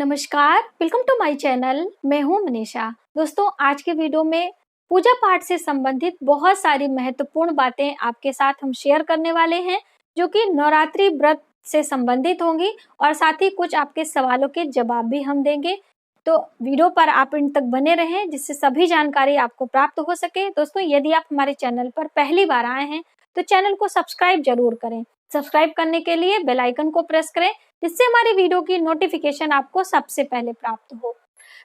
नमस्कार, welcome to my channel. मैं हूं मनीषा। दोस्तों, आज के वीडियो में पूजा पाठ से संबंधित बहुत सारी महत्वपूर्ण बातें आपके साथ हम शेयर करने वाले हैं, जो कि नवरात्रि व्रत से संबंधित होंगी और साथ ही कुछ आपके सवालों के जवाब भी हम देंगे। तो वीडियो पर आप इन तक बने रहें, जिससे सभी जानकारी आपको प्राप्त हो सके। दोस्तों, यदि आप हमारे चैनल पर पहली बार आए हैं तो चैनल को सब्सक्राइब जरूर करें। सब्सक्राइब करने के लिए बेल आइकन को प्रेस करें, जिससे हमारी वीडियो की नोटिफिकेशन आपको सबसे पहले प्राप्त हो।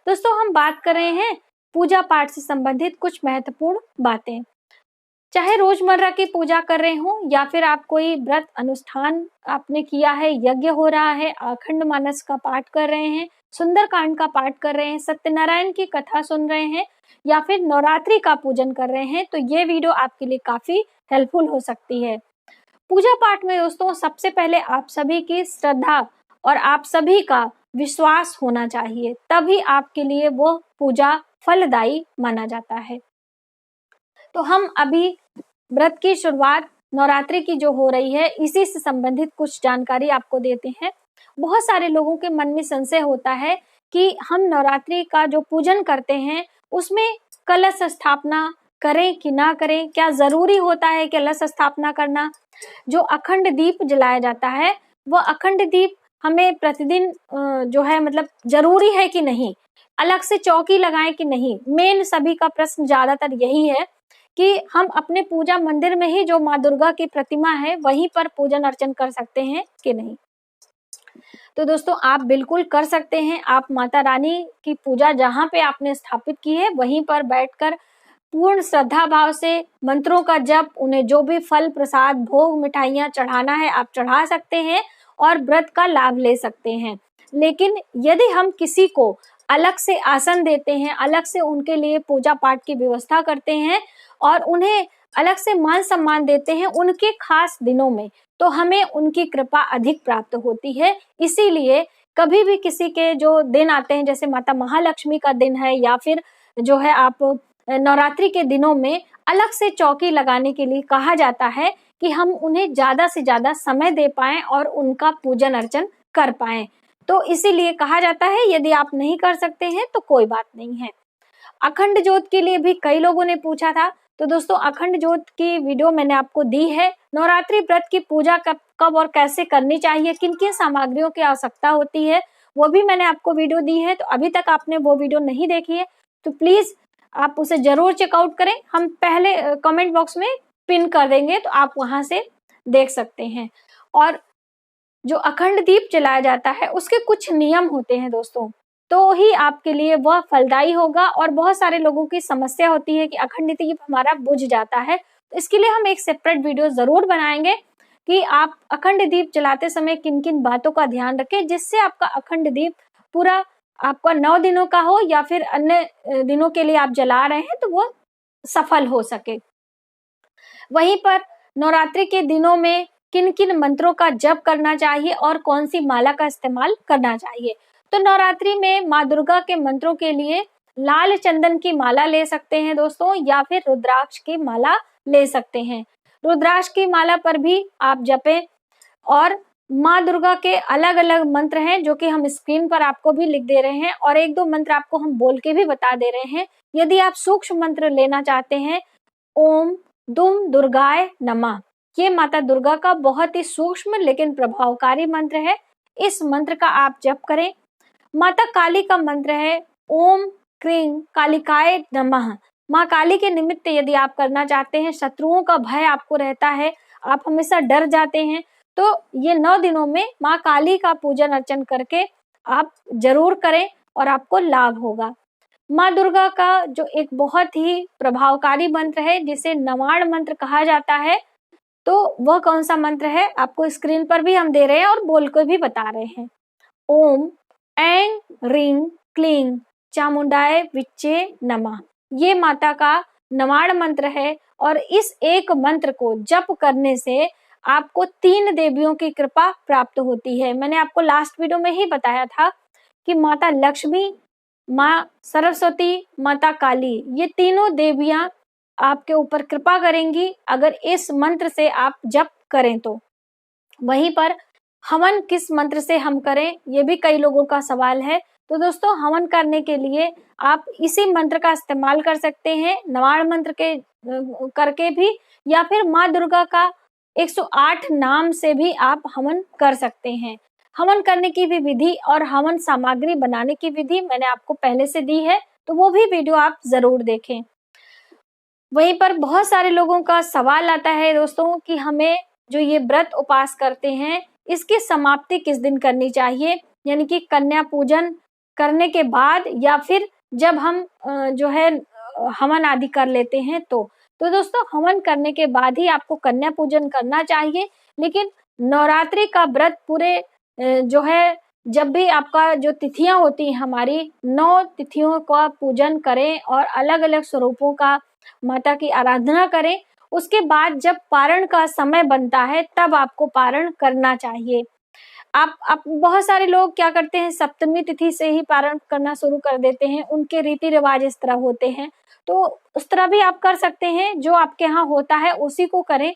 दोस्तों, हम बात कर रहे हैं पूजा पाठ से संबंधित कुछ महत्वपूर्ण बातें। चाहे रोजमर्रा की पूजा कर रहे हो या फिर आप कोई व्रत अनुष्ठान आपने किया है, यज्ञ हो रहा है, अखंड मानस का पाठ कर रहे हैं, सुंदरकांड का पाठ कर रहे हैं, सत्यनारायण की कथा सुन रहे हैं या फिर नवरात्रि का पूजन कर रहे हैं, तो ये वीडियो आपके लिए काफी हेल्पफुल हो सकती है। पूजा पाठ में दोस्तों सबसे पहले आप सभी की श्रद्धा और आप सभी का विश्वास होना चाहिए, तभी आपके लिए वो पूजा फलदायी माना जाता है। तो हम अभी व्रत की शुरुआत नवरात्रि की जो हो रही है, इसी से संबंधित कुछ जानकारी आपको देते हैं। बहुत सारे लोगों के मन में संशय होता है कि हम नवरात्रि का जो पूजन करते हैं उसमें कलश स्थापना करें कि ना करें, क्या जरूरी होता है कलश स्थापना करना। जो अखंड दीप जलाया जाता है, वो अखंड दीप हमें प्रतिदिन जो है मतलब जरूरी है कि नहीं, अलग से चौकी लगाएं कि नहीं। मेन सभी का प्रश्न ज्यादातर यही है कि हम अपने पूजा मंदिर में ही जो माँ दुर्गा की प्रतिमा है वहीं पर पूजन अर्चन कर सकते हैं कि नहीं। तो दोस्तों, आप बिल्कुल कर सकते हैं। आप माता रानी की पूजा जहाँ पे आपने स्थापित की है वहीं पर बैठकर पूर्ण श्रद्धा भाव से मंत्रों का जप, उन्हें जो भी फल प्रसाद भोग मिठाइयाँ चढ़ाना है आप चढ़ा सकते हैं और व्रत का लाभ ले सकते हैं। लेकिन यदि हम किसी को अलग से आसन देते हैं, अलग से उनके लिए पूजा पाठ की व्यवस्था करते हैं और उन्हें अलग से मान सम्मान देते हैं उनके खास दिनों में, तो हमें उनकी कृपा अधिक प्राप्त होती है। इसीलिए कभी भी किसी के जो दिन आते हैं, जैसे माता महालक्ष्मी का दिन है या फिर जो है आप नवरात्रि के दिनों में अलग से चौकी लगाने के लिए कहा जाता है कि हम उन्हें ज्यादा से ज्यादा समय दे पाएं और उनका पूजन अर्चन कर पाएं। तो इसीलिए कहा जाता है, यदि आप नहीं कर सकते हैं तो कोई बात नहीं है। अखंड ज्योत के लिए भी कई लोगों ने पूछा था, तो दोस्तों अखंड ज्योत की वीडियो मैंने आपको दी है। नवरात्रि व्रत की पूजा कब और कैसे करनी चाहिए, किन किन सामग्रियों की आवश्यकता होती है, वो भी मैंने आपको वीडियो दी है। तो अभी तक आपने वो वीडियो नहीं देखी है तो प्लीज आप उसे जरूर चेकआउट करें। हम पहले कमेंट बॉक्स में पिन कर देंगे, तो आप वहां से देख सकते हैं। और जो अखंड दीप जलाया जाता है उसके कुछ नियम होते हैं दोस्तों, तो ही आपके लिए वह फलदायी होगा। और बहुत सारे लोगों की समस्या होती है कि अखंड दीप हमारा बुझ जाता है, तो इसके लिए हम एक सेपरेट वीडियो जरूर बनाएंगे कि आप अखंड दीप जलाते समय किन किन बातों का ध्यान रखें, जिससे आपका अखंड दीप पूरा आपका 9 दिनों का हो या फिर अन्य दिनों के लिए आप जला रहे हैं तो वो सफल हो सके। वहीं पर नवरात्रि के दिनों में किन किन मंत्रों का जप करना चाहिए और कौन सी माला का इस्तेमाल करना चाहिए। तो नवरात्रि में माँ दुर्गा के मंत्रों के लिए लाल चंदन की माला ले सकते हैं दोस्तों, या फिर रुद्राक्ष की माला ले सकते हैं। रुद्राक्ष की माला पर भी आप जपें। और माँ दुर्गा के अलग अलग मंत्र हैं जो कि हम स्क्रीन पर आपको भी लिख दे रहे हैं, और एक दो मंत्र आपको हम बोल के भी बता दे रहे हैं। यदि आप सूक्ष्म मंत्र लेना चाहते हैं, ओम दुम दुर्गाय नमः, ये माता दुर्गा का बहुत ही सूक्ष्म लेकिन प्रभावकारी मंत्र है। इस मंत्र का आप जप करें। माता काली का मंत्र है ओम क्रीं कालिकाय नमः। माँ काली के निमित्त यदि आप करना चाहते हैं, शत्रुओं का भय आपको रहता है, आप हमेशा डर जाते हैं, तो ये 9 दिनों में माँ काली का पूजन अर्चन करके आप जरूर करें और आपको लाभ होगा। माँ दुर्गा का जो एक बहुत ही प्रभावकारी मंत्र है, जिसे नवाण मंत्र कहा जाता है, तो वह कौन सा मंत्र है आपको स्क्रीन पर भी हम दे रहे हैं और बोल के भी बता रहे हैं। ओम ऐं ह्रीं क्लीं चामुंडाय विच्चे नमः, ये माता का नवाण मंत्र है। और इस एक मंत्र को जप करने से आपको 3 देवियों की कृपा प्राप्त होती है। मैंने आपको लास्ट वीडियो में ही बताया था कि माता लक्ष्मी, माँ सरस्वती, माता काली, ये तीनों देवियां आपके ऊपर कृपा करेंगी अगर इस मंत्र से आप जप करें तो। वहीं पर हवन किस मंत्र से हम करें, ये भी कई लोगों का सवाल है। तो दोस्तों हवन करने के लिए आप इसी मंत्र का इस्तेमाल कर सकते हैं, नवाण मंत्र के करके भी, या फिर माँ दुर्गा का 108 नाम से भी आप हवन कर सकते हैं। हवन करने की भी विधि और हवन सामग्री बनाने की विधि मैंने आपको पहले से दी है, तो वो भी वीडियो आप जरूर देखें। वहीं पर बहुत सारे लोगों का सवाल आता है दोस्तों कि हमें जो ये व्रत उपवास करते हैं इसकी समाप्ति किस दिन करनी चाहिए, यानी कि कन्या पूजन करने के बाद या फिर जब हम जो है हवन आदि कर लेते हैं तो दोस्तों हवन करने के बाद ही आपको कन्या पूजन करना चाहिए। लेकिन नवरात्रि का व्रत पूरे जो है जब भी आपका जो तिथियां होती हैं हमारी 9 तिथियों का पूजन करें और अलग अलग स्वरूपों का माता की आराधना करें। उसके बाद जब पारण का समय बनता है तब आपको पारण करना चाहिए। आप बहुत सारे लोग क्या करते हैं, सप्तमी तिथि से ही पारण करना शुरू कर देते हैं, उनके रीति रिवाज इस तरह होते हैं, तो उस तरह भी आप कर सकते हैं। जो आपके यहाँ होता है उसी को करें।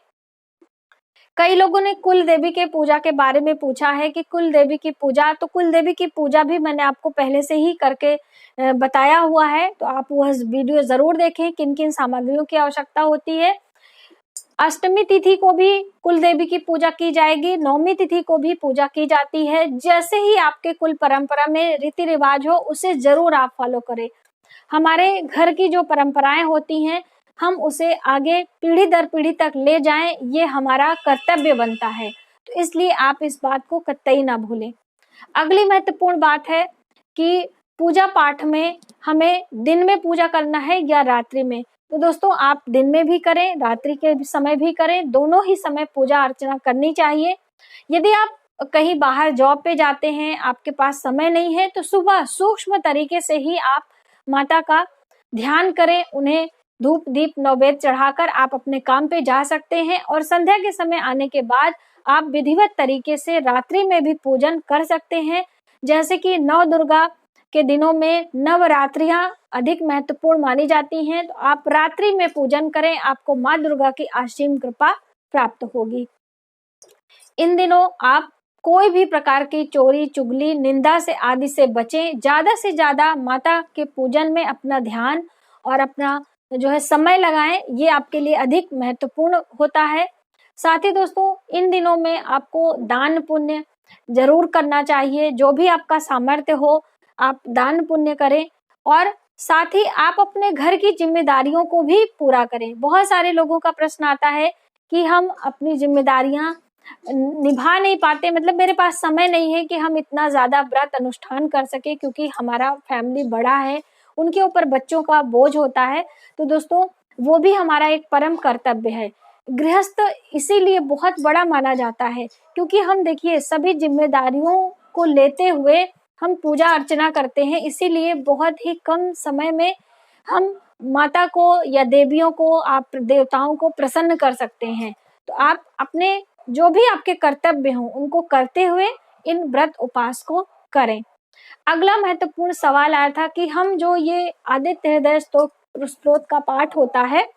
कई लोगों ने कुल देवी के पूजा के बारे में पूछा है कि कुल देवी की पूजा, तो कुल देवी की पूजा भी मैंने आपको पहले से ही करके बताया हुआ है, तो आप वह वीडियो जरूर देखें किन किन सामग्रियों की आवश्यकता होती है। अष्टमी तिथि को भी कुल देवी की पूजा की जाएगी, नवमी तिथि को भी पूजा की जाती है। जैसे ही आपके कुल परंपरा में रीति रिवाज हो उसे जरूर आप फॉलो करें। हमारे घर की जो परंपराएं होती हैं हम उसे आगे पीढ़ी दर पीढ़ी तक ले जाएं, ये हमारा कर्तव्य बनता है, तो इसलिए आप इस बात को कतई ना भूलें। अगली महत्वपूर्ण बात है कि पूजा पाठ में हमें दिन में पूजा करना है या रात्रि में। तो दोस्तों आप दिन में भी करें, रात्रि के समय भी करें, दोनों ही समय पूजा अर्चना करनी चाहिए। यदि आप कहीं बाहर जॉब पे जाते हैं, आपके पास समय नहीं है, तो सुबह सूक्ष्म तरीके से ही आप माता का ध्यान करें, उन्हें धूप दीप नैवेद्य चढ़ाकर आप अपने काम पे जा सकते हैं। और संध्या के समय आने के बाद आप विधिवत तरीके से रात्रि में भी पूजन कर सकते हैं। जैसे कि नव दुर्गा के दिनों में नवरात्रियां अधिक महत्वपूर्ण मानी जाती हैं, तो आप रात्रि में पूजन करें, आपको माँ दुर्गा की असीम कृपा प्राप्त होगी। इन दिनों आप कोई भी प्रकार की चोरी चुगली निंदा से आदि से बचें। ज्यादा से ज्यादा माता के पूजन में अपना ध्यान और अपना जो है समय लगाएं, ये आपके लिए अधिक महत्वपूर्ण होता है। साथ ही दोस्तों इन दिनों में आपको दान पुण्य जरूर करना चाहिए, जो भी आपका सामर्थ्य हो आप दान पुण्य करें। और साथ ही आप अपने घर की जिम्मेदारियों को भी पूरा करें। बहुत सारे लोगों का प्रश्न आता है कि हम अपनी जिम्मेदारियां निभा नहीं पाते, मतलब मेरे पास समय नहीं है कि हम इतना ज्यादा व्रत अनुष्ठान कर सके, क्योंकि हमारा फैमिली बड़ा है, उनके ऊपर बच्चों का बोझ होता है। तो दोस्तों वो भी हमारा एक परम कर्तव्य है। गृहस्थ इसीलिए बहुत बड़ा माना जाता है क्योंकि हम देखिए सभी जिम्मेदारियों को लेते हुए हम पूजा अर्चना करते हैं, इसीलिए बहुत ही कम समय में हम माता को या देवियों को, आप देवताओं को प्रसन्न कर सकते हैं। तो आप अपने जो भी आपके कर्तव्य हों उनको करते हुए इन व्रत उपवास को करें। अगला महत्वपूर्ण सवाल आया था कि हम जो ये आदित्य हृदय स्तोत्र का पाठ होता है,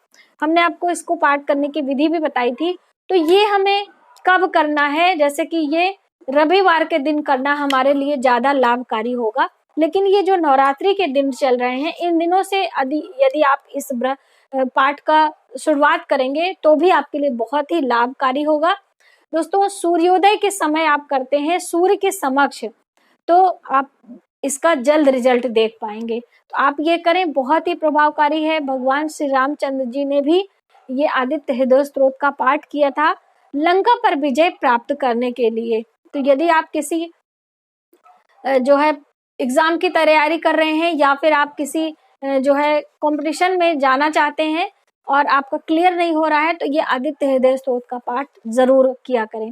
हमने आपको इसको पाठ करने की विधि भी बताई थी, तो ये हमें कब करना है, जैसे कि ये रविवार के दिन करना हमारे लिए ज्यादा लाभकारी होगा। लेकिन ये जो नवरात्रि के दिन चल रहे हैं, इन दिनों से यदि आप इस पाठ का शुरुआत करेंगे तो भी आपके लिए बहुत ही लाभकारी होगा। दोस्तों सूर्योदय के समय आप करते हैं सूर्य के समक्ष, तो आप इसका जल्द रिजल्ट देख पाएंगे। तो आप ये करें, बहुत ही प्रभावकारी है। भगवान श्री रामचंद्र जी ने भी ये आदित्य हृदय स्तोत्र का पाठ किया था लंका पर विजय प्राप्त करने के लिए। तो यदि आप किसी जो है एग्जाम की तैयारी कर रहे हैं या फिर आप किसी जो है कंपटीशन में जाना चाहते हैं और आपका क्लियर नहीं हो रहा है, तो ये आदित्य हृदय स्तोत्र का पाठ जरूर किया करें।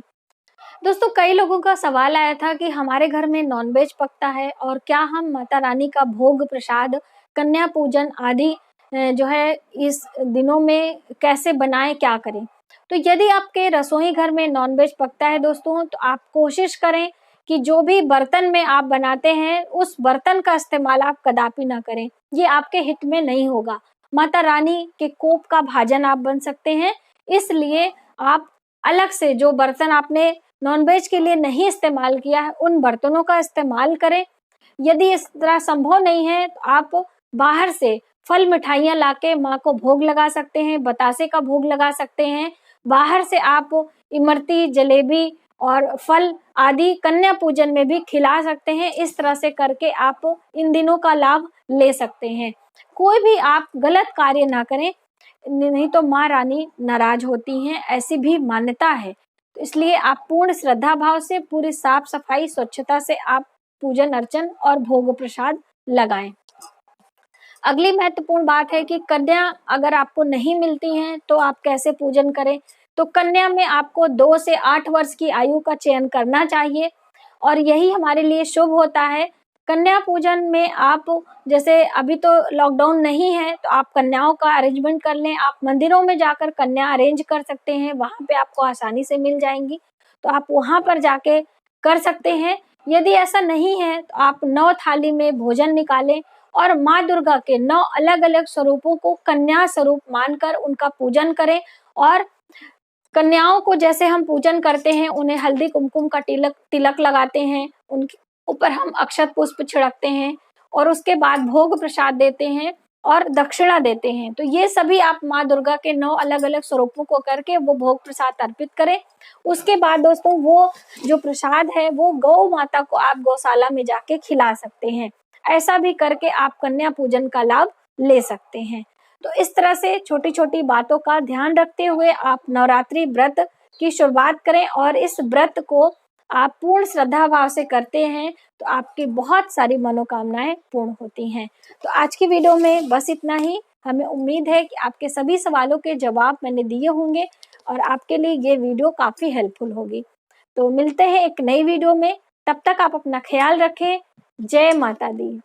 दोस्तों कई लोगों का सवाल आया था कि हमारे घर में नॉनवेज पकता है और क्या हम माता रानी का भोग प्रसाद, कन्या पूजन आदि जो है इस दिनों में कैसे बनाएं, क्या करें। तो यदि आपके रसोई घर में नॉनवेज पकता है दोस्तों, तो आप कोशिश करें कि जो भी बर्तन में आप बनाते हैं उस बर्तन का इस्तेमाल आप कदापि ना करें, ये आपके हित में नहीं होगा। माता रानी के कोप का भाजन आप बन सकते हैं, इसलिए आप अलग से जो बर्तन आपने नॉनवेज के लिए नहीं इस्तेमाल किया है उन बर्तनों का इस्तेमाल करें। यदि इस तरह संभव नहीं है तो आप बाहर से फल मिठाइयाँ लाके माँ को भोग लगा सकते हैं, बतासे का भोग लगा सकते हैं। बाहर से आप इमरती, जलेबी और फल आदि कन्या पूजन में भी खिला सकते हैं। इस तरह से करके आप इन दिनों का लाभ ले सकते हैं। कोई भी आप गलत कार्य ना करें, नहीं तो माँ रानी नाराज होती हैं, ऐसी भी मान्यता है। तो इसलिए आप पूर्ण श्रद्धा भाव से, पूरी साफ सफाई स्वच्छता से आप पूजन अर्चन और भोग प्रसाद लगाएं। अगली महत्वपूर्ण बात है कि कन्या अगर आपको नहीं मिलती हैं तो आप कैसे पूजन करें। तो कन्या में आपको 2 से 8 वर्ष की आयु का चयन करना चाहिए और यही हमारे लिए शुभ होता है। कन्या पूजन में आप, जैसे अभी तो लॉकडाउन नहीं है तो आप कन्याओं का अरेंजमेंट कर लें। आप मंदिरों में जाकर कन्या अरेंज कर सकते हैं, वहाँ पे आपको आसानी से मिल जाएंगी, तो आप वहाँ पर जाके कर सकते हैं। यदि ऐसा नहीं है तो आप 9 थाली में भोजन निकालें और माँ दुर्गा के 9 अलग अलग स्वरूपों को कन्या स्वरूप मानकर उनका पूजन करें। और कन्याओं को जैसे हम पूजन करते हैं, उन्हें हल्दी कुमकुम का तिलक लगाते हैं, उनके ऊपर हम अक्षत पुष्प छिड़कते हैं और उसके बाद भोग प्रसाद देते हैं और दक्षिणा देते हैं। तो ये सभी आप माँ दुर्गा के 9 अलग अलग स्वरूपों को करके वो भोग प्रसाद अर्पित करें। उसके बाद दोस्तों वो जो प्रसाद है वो गौ माता को आप गौशाला में जाके खिला सकते हैं। ऐसा भी करके आप कन्या पूजन का लाभ ले सकते हैं। तो इस तरह से छोटी छोटी बातों का ध्यान रखते हुए आप नवरात्रि व्रत की शुरुआत करें और इस व्रत को आप पूर्ण श्रद्धा भाव से करते हैं तो आपकी बहुत सारी मनोकामनाएं पूर्ण होती हैं। तो आज की वीडियो में बस इतना ही। हमें उम्मीद है कि आपके सभी सवालों के जवाब मैंने दिए होंगे और आपके लिए ये वीडियो काफी हेल्पफुल होगी। तो मिलते हैं एक नई वीडियो में, तब तक आप अपना ख्याल रखें। जय माता दी।